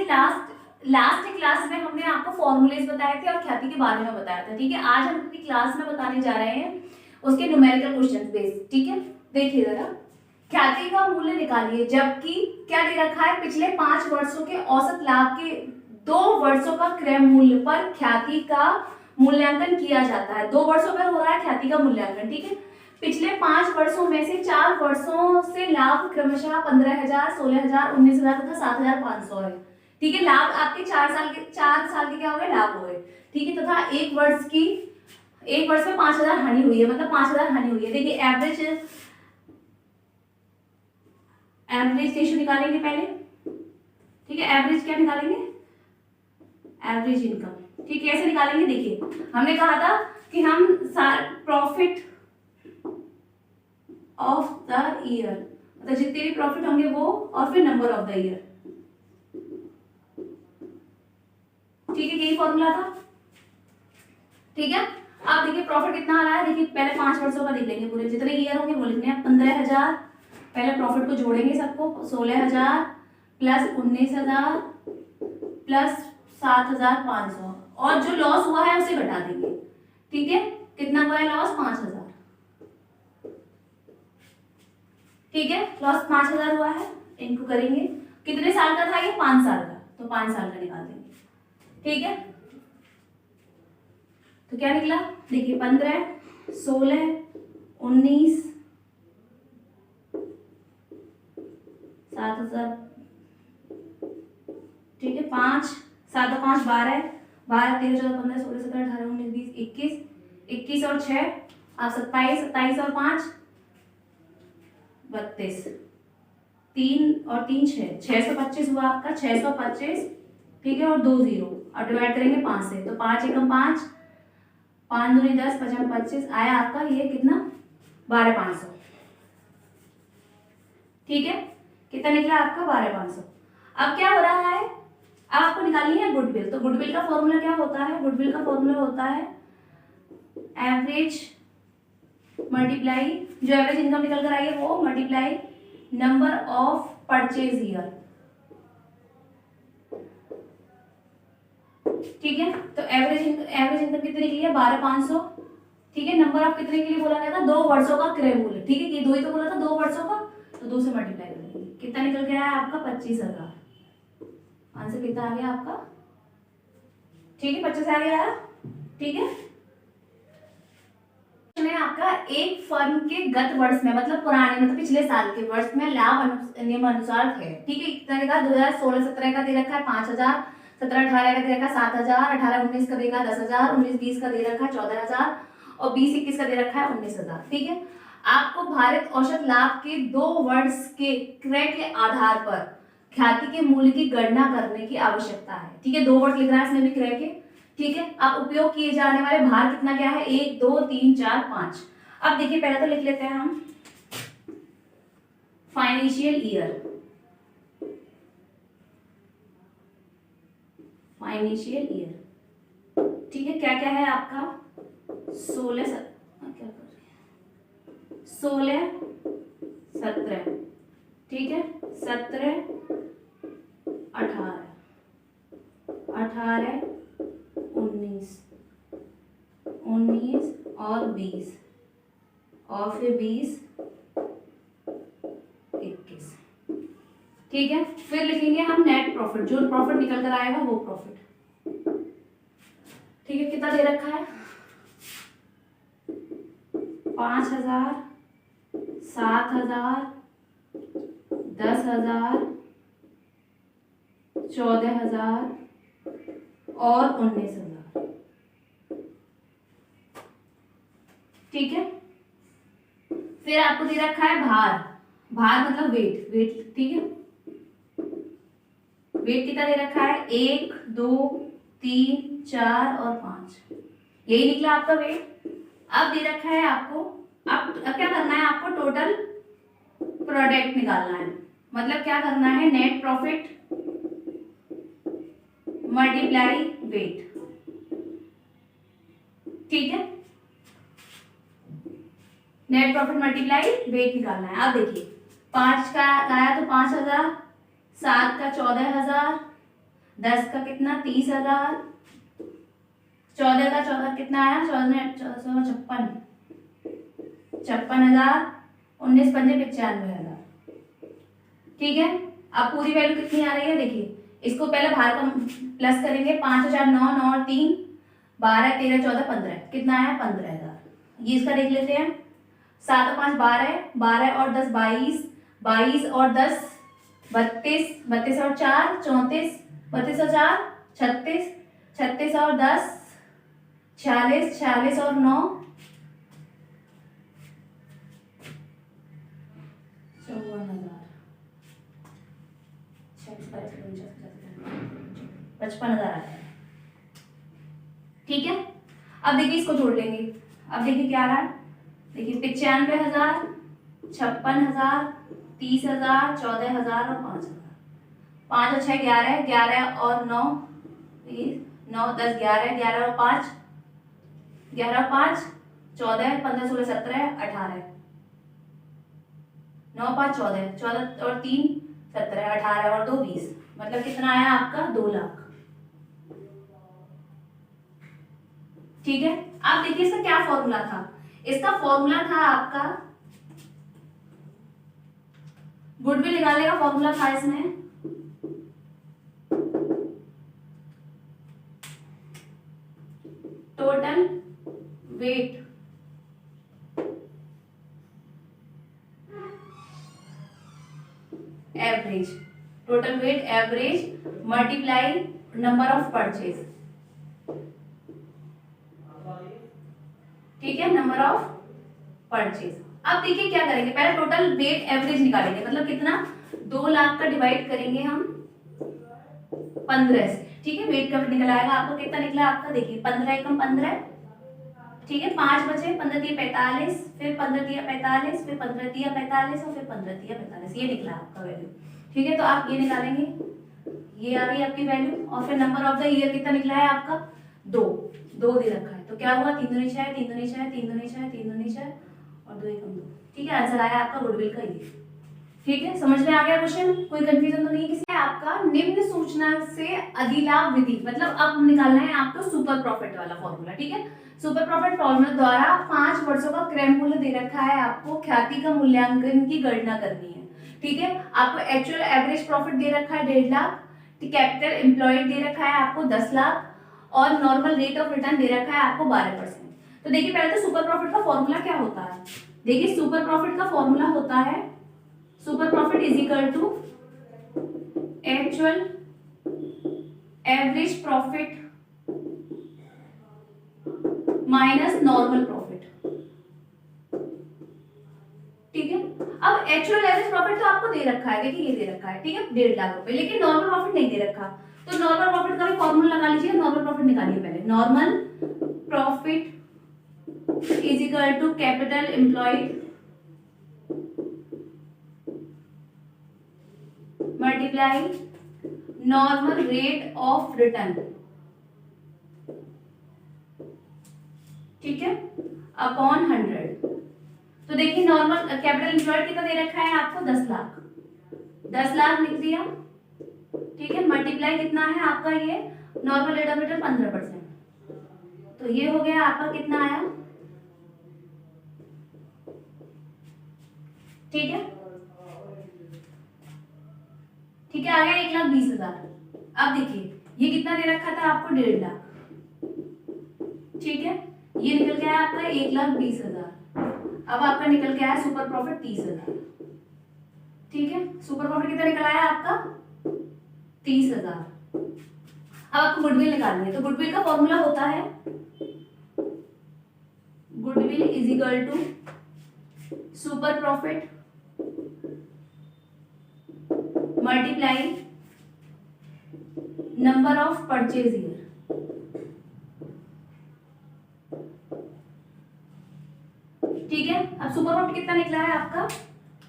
Last class में हमने आपको फॉर्मूलेस बताए थे और ख्याति के बारे में बताया था, ठीक है। आज हम अपनी क्लास में बताने जा रहे हैं उसके न्यूमेरिकल क्वेश्चन बेस, ठीक है। देखिए जरा, ख्याति का मूल्य निकालिए जबकि क्या दे रखा है, पिछले 5 वर्षों के औसत लाभ के 2 वर्षों का क्रय मूल्य पर ख्याति का मूल्यांकन किया जाता है। 2 वर्षों पर हो रहा है ख्याति का मूल्यांकन, ठीक है। पिछले 5 वर्षों में से 4 वर्षों से लाभ क्रमशः 15,000, 16,000, 19,000 तथा 7,500 है, ठीक है। लाभ आपके 4 साल के क्या हो गए, लाभ हो गए, ठीक है। तथा एक वर्ष में 5,000 हानि हुई है, मतलब 5,000 हानि हुई है। देखिए एवरेज रेशियो निकालेंगे पहले, ठीक है। एवरेज क्या निकालेंगे, एवरेज इनकम, ठीक है। ऐसे निकालेंगे, देखिए हमने कहा था कि हम प्रॉफिट ऑफ द ईयर, मतलब जितने भी प्रॉफिट होंगे वो, और फिर नंबर ऑफ द ईयर, ठीक है। यही फॉर्मूला था, ठीक है। अब देखिए प्रॉफिट कितना आ रहा है, देखिए पहले 5 वर्षों का देख लेंगे, पूरे जितने ईयर होंगे वो लिखने हैं। 15,000 पहले प्रॉफिट को जोड़ेंगे सबको, 16,000 प्लस 19,000 प्लस 7,500, और जो लॉस हुआ है उसे घटा देंगे, ठीक है। कितना हुआ है लॉस, 5,000, ठीक है। लॉस 5,000 हुआ है, इनको करेंगे। कितने साल का था ये, 5 साल का, तो 5 साल का निकाल देंगे, ठीक है। तो क्या निकला, देखिए 15, 16, 19, 7,000, ठीक है। 5, 7 और 5 12, 12, 13, 14, 15, 16, 17, 18, 19, 20, 21, 21 और 6 आप 27, 27 और 5 32, 3 और 3 6, 625 हुआ आपका, 625, ठीक है। और 2 0, और डिवाइड करेंगे 5 से, तो 5 एकम 5, 5 दूनी 10, 55 25 आया आपका ये कितना, 12,500, ठीक है। कितना निकला आपका, 12,500। अब क्या हो रहा है, अब आपको निकालनी है गुडविल। तो गुडविल का फॉर्मूला क्या होता है, गुडविल का फॉर्मूला होता है एवरेज मल्टीप्लाई, जो एवरेज इनकम निकल कर आई है वो multiply number of purchase year, ठीक है। तो एवरेज इनकम कितनी निकली है, 12,500, ठीक है। नंबर ऑफ कितने के लिए बोला गया था, 2 वर्षों का क्रय मूल्य, ठीक है। ये 2 ही तो बोला था, 2 वर्षों का, तो 2 से मल्टीप्लाई कर देंगे। कितना निकल गया है आपका, 25,000। आंसर कितना आ गया आपका, ठीक है, 25 आ गया, ठीक है। आपका एक फर्म के गत वर्ष में, मतलब पुराने, मतलब पिछले साल के वर्ष में लाभ निम्नानुसार है, ठीक है। कितने का, 2016-17 का दे रखा है 5,000, 17-18 का दे रखा है 7,000, 18-19 का देगा 10,000, 19-20 का दे रखा है 14,000, और 20-21 का दे रखा है 19,000, ठीक है। आपको भारत औसत लाभ के 2 वर्ष के क्रय के आधार पर ख्याति के मूल्य की गणना करने की आवश्यकता है, ठीक है। 2 वर्ष लिख रहा है इसमें भी क्रय के, ठीक है। अब उपयोग किए जाने वाले भार कितना क्या है, 1 2 3 4 5। अब देखिए पहले तो लिख लेते हैं हम फाइनेंशियल ईयर, फाइनेंशियल ईयर, ठीक है। क्या क्या है आपका, 16 17, ठीक है। 17, 18, 18, 19 और 20, और फिर 20, 21, ठीक है। फिर लिखेंगे हम नेट प्रॉफिट, जो प्रॉफिट निकल कर आएगा वो प्रॉफिट, ठीक है। कितना दे रखा है, 5,000, 7,000, 10,000, 14,000 और 19,000, ठीक है। फिर आपको दे रखा है भार, भार मतलब वेट, ठीक है। वेट कितना दे रखा है, 1 2 3 4 और 5, यही निकला आपका वेट। अब दे रखा है आपको, अब क्या करना है आपको, टोटल प्रोडक्ट निकालना है, मतलब क्या करना है, नेट प्रॉफिट मल्टीप्लाई वेट, ठीक है। नेट प्रॉफिट मल्टीप्लाई वेट निकालना है। अब देखिए 5 का लाया तो 5,000, 7 का 14,000, 10 का कितना 30,000, 14 का 14 कितना आया 14 56,000, 19 पंजे 95,000। ठीक है, अब पूरी वैल्यू कितनी आ रही है देखिए, इसको पहले बाहर का प्लस करेंगे, 5,000 9 9 और 3 12 13 14 15 कितना आया 15,000। ये इसका देख लेते हैं, 7 और 5 12, 12 और 10 22, 22 और 10 32, 32 और 4 34, 32 और 4 36, 36 और 10 46, 46 और 9 55,000 आया है। ठीक है, अब देखिए इसको जोड़ लेंगे, अब देखिए क्या आ रहा है, देखिए 95,000, 56,000, 30,000, 14,000 और 5,000। 5 और 6 11, 11 और 9 9 10 11, 11 और 5 11 और 5 14, 15 16 17 18, 9 5 14, 14 और 3 17, 18 और 2 20, मतलब कितना आया आपका 2 लाख। ठीक है, आप देखिए इसका क्या फॉर्मूला था, इसका फॉर्मूला था आपका गुडविल निकालने का फॉर्मूला था इसमें total weight average, total weight average multiply number of purchase. ठीक है, नंबर ऑफ परचेज। अब देखिए क्या करेंगे, पहले टोटल वेट एवरेज निकालेंगे, मतलब कितना 2 लाख का डिवाइड करेंगे हम 15 से। ठीक है, वेट का निकल आएगा आपको, कितना निकला आपका देखिए 15 एकम 15। ठीक है, 5 बचे, 15 दिया 45, फिर 15 दिया 45, फिर 15 दिया 45 और फिर 15 दिया 45, ये निकला आपका वैल्यू। ठीक है, तो आप ये निकालेंगे, ये आ गई आपकी वैल्यू, और फिर नंबर ऑफ द ईयर कितना निकला है आपका 2 दे रखा है, तो क्या हुआ 3 दूनी 6, 3 दूनी 6, 3 दूनी 6, 3 दूनी 6 और 2 एकम 2। ठीक है, आंसर आया आपका गुडविल का ये। ठीक है, समझ में आ गया क्वेश्चन, कोई कंफ्यूजन तो नहीं किसी है। आपका निम्न सूचना से अधिलाभ विधि, मतलब अब निकालना है आपको सुपर प्रॉफिट वाला फॉर्मूला। ठीक है, सुपर प्रॉफिट फॉर्मूला द्वारा 5 वर्षों का क्रय मूल्य दे रखा है, आपको ख्याति का मूल्यांकन की गणना करनी है। ठीक है, आपको एक्चुअल एवरेज प्रॉफिट दे रखा है 1.5 लाख, कैपिटल एम्प्लॉयड दे रखा है आपको 10 लाख और नॉर्मल रेट ऑफ रिटर्न दे रखा है आपको 12%। तो देखिए पहले तो सुपर प्रॉफिट का फॉर्मूला क्या होता है, देखिए सुपर प्रॉफिट का फॉर्मूला होता है super profit is equal to actual average profit minus normal profit. ठीक है, अब एक्चुअल एवरेज प्रॉफिट तो आपको दे रखा है, देखिए ये दे रखा है, ठीक है 1.5 लाख रुपए, लेकिन नॉर्मल प्रॉफिट नहीं दे रखा, तो नॉर्मल प्रॉफिट का भी फॉर्मूला लगा लीजिए, नॉर्मल प्रॉफिट निकालिए पहले, normal profit is equal to capital employed multiply normal rate of return. ठीक है, अपॉन 100। तो देखिए नॉर्मल कैपिटल एम्प्लॉयड कितना दे रखा है आपको 10 लाख, 10 लाख लिख दिया। ठीक है, मल्टीप्लाई कितना है आपका ये नॉर्मल रेट ऑफ रिटर्न 15%, तो ये हो गया आपका कितना आया। ठीक है, ठीक है, आ गया 1,20,000। अब देखिए ये कितना दे रखा था आपको 1.5 लाख। ठीक है, ये निकल गया आपका 1,20,000। अब आपका निकल के आया सुपर प्रॉफिट 30,000। ठीक है, सुपर प्रॉफिट कितना निकल आया आपका 30,000। अब आपको गुडविल निकालनी है, तो गुडविल का फॉर्मूला होता है goodwill is equal to super profit multiply number of purchase year. ठीक है, अब सुपर प्रॉफिट कितना निकला है आपका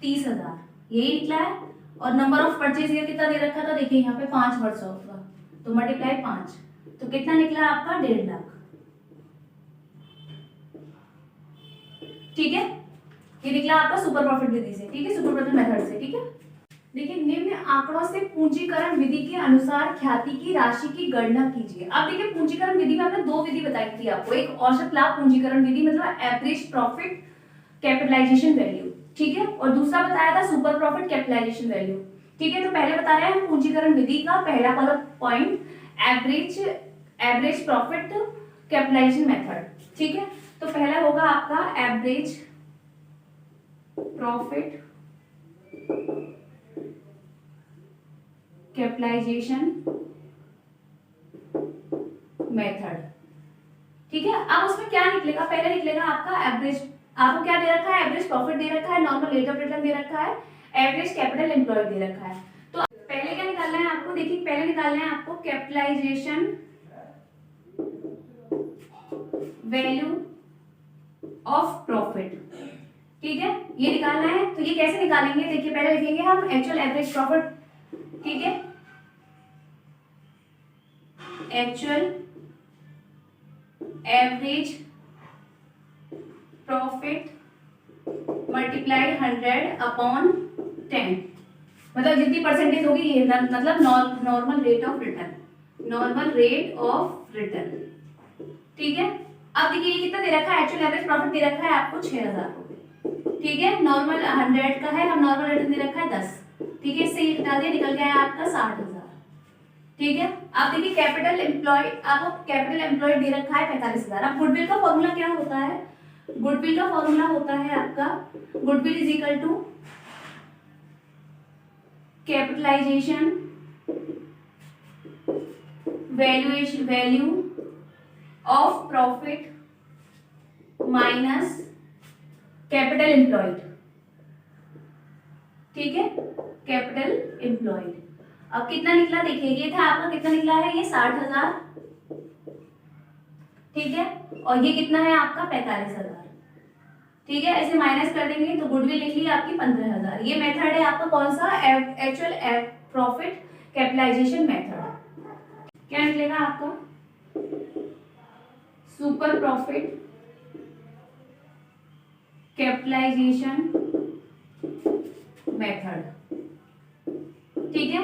30,000, यही निकला है, और नंबर ऑफ परचेज ईयर कितना दे रखा था, देखिए यहाँ पे 5 वर्षों का, तो मल्टीप्लाई 5, तो कितना निकला आपका 1.5 लाख। ठीक है, ये निकला आपका सुपर प्रॉफिट विधि से। ठीक है, सुपर प्रॉफिट मेथड से। ठीक है, देखिए निम्न आंकड़ों से पूंजीकरण विधि के अनुसार ख्याति की राशि की गणना कीजिए। अब देखिए पूंजीकरण विधि में हमने दो विधि बताई थी आपको, एक औसत लाभ पूंजीकरण विधि मतलब एवरेज प्रॉफिट कैपिटलाइजेशन वैल्यू, ठीक है, और दूसरा बताया था सुपर प्रॉफिट कैपिटलाइजेशन वैल्यू, ठीक है। तो पहले बता रहे हैं पूंजीकरण विधि का पहला वाला point average profit capitalisation method, ठीक है। तो पहला होगा आपका एवरेज प्रॉफिट कैपिटलाइजेशन मेथड, ठीक है। अब उसमें क्या निकलेगा, पहले निकलेगा आपका एवरेज, आपको क्या दे रखा है, एवरेज प्रॉफिट दे रखा है, नॉर्मल रेट ऑफ रिटर्न दे रखा है, एवरेज कैपिटल एम्प्लॉयड दे रखा है। तो पहले क्या निकालना है आपको, देखिए पहले निकालना है आपको कैपिटलाइजेशन वैल्यू ऑफ प्रॉफिट, ठीक है, ये निकालना है। तो ये कैसे निकालेंगे, देखिए पहले लिखेंगे हम एक्चुअल एवरेज प्रॉफिट, ठीक है, actual average profit multiply 100 upon 10, मतलब जितनी परसेंटेज होगी ये मतलब normal rate of return, normal rate of return, ठीक है। अब देखिए ये कितना दे रखा है, एक्चुअल एवरेज प्रॉफिट दे रखा है आपको 6000 रुपए, ठीक है, नॉर्मल 100 का है, हम नॉर्मल रिटर्न दे रखा है 10, ठीक है, इससे ये निकाल दिया, निकल गया है आपका 60,000, ठीक है। अब देखिए कैपिटल एम्प्लॉयड, आपको कैपिटल एम्प्लॉयड दे रखा है 45,000। अब गुडविल का फॉर्मूला क्या होता है, गुडविल का फॉर्मूला होता है आपका goodwill is equal to capitalisation value of profit minus capital employed, ठीक है, कैपिटल एम्प्लॉयड। अब कितना निकला देखिए, ये था आपका कितना निकला है, ये 60,000, ठीक है, और ये कितना है आपका 45,000, ठीक है। ऐसे माइनस कर देंगे तो गुडविल लिख ली आपकी 15,000। ये मेथड है आपका कौन सा, एक्चुअल प्रॉफिट कैपिटलाइजेशन मेथड। क्या निकलेगा आपका, सुपर प्रॉफिट कैपिटलाइजेशन मेथड, ठीक है।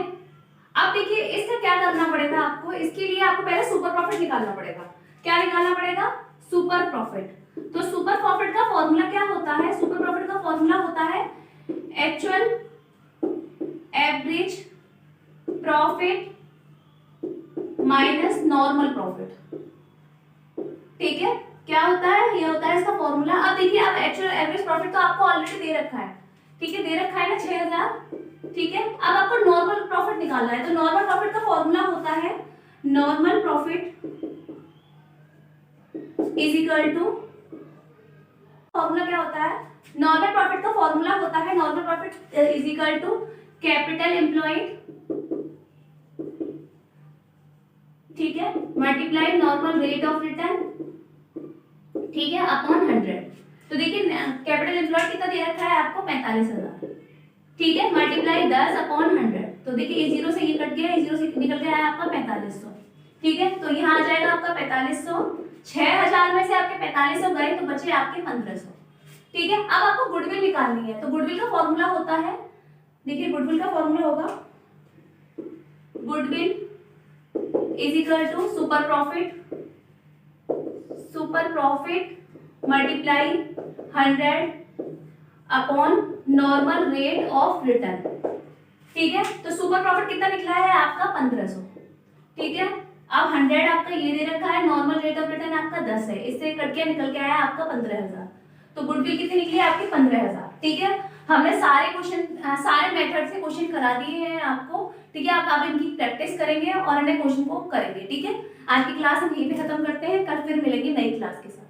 अब देखिए इसका क्या करना पड़ेगा आपको, इसके लिए आपको पहले सुपर प्रॉफिट निकालना पड़ेगा। क्या निकालना पड़ेगा, सुपर प्रॉफिट। तो सुपर प्रॉफिट का फॉर्मूला क्या होता है, सुपर प्रॉफिट का फॉर्मूला होता है actual average profit minus normal profit, ठीक है। क्या होता है, ये होता है इसका फॉर्मूला। अब देखिए अब एक्चुअल एवरेज प्रॉफिट तो आपको ऑलरेडी दे रखा है, ठीक है, दे रखा है ना 6000, ठीक है। अब आपको नॉर्मल प्रॉफिट निकालना है, तो नॉर्मल प्रॉफिट का फॉर्मूला होता है normal profit is equal to, formula क्या होता है, नॉर्मल प्रॉफिट का फॉर्मूला होता है normal profit is equal to capital employed, ठीक है, multiply normal rate of return, ठीक है, अपॉन 100। तो देखिए कैपिटल एम्प्लॉयड कितना दे रखा है आपको 45,000, ठीक है, मल्टीप्लाई 10 अपॉन 100। तो देखिए ये जीरो से ये कट गया, ये जीरो से निकल गया है आपका 4500, ठीक है। तो यहाँ आ जाएगा आपका 4500, 6000 में से आपके 4500 गए तो बचे आपके 1500, ठीक है। अब आपको गुडविल निकालनी है, तो गुडविल का फॉर्मूला होता है, देखिए गुडविल का फॉर्मूला होगा goodwill is equal to super profit multiply 100 upon normal rate of return, ठीक है। तो सुपर प्रॉफिट कितना निकला है आपका 1500, ठीक है। अब 100 आपका ये दे रखा है, नॉर्मल रेट ऑफ रिटर्न आपका 10 है, इससे कट के निकल के आया आपका 15,000। तो गुडविल कितनी निकली आपकी 15,000, ठीक है। हमने सारे क्वेश्चन सारे मेथड से क्वेश्चन करा दिए हैं आपको, ठीक है। आप इनकी प्रैक्टिस करेंगे और अन्य क्वेश्चन को करेंगे, ठीक है। आज की क्लास हम यहीं पे खत्म करते हैं, कल फिर मिलेंगे नई क्लास के साथ।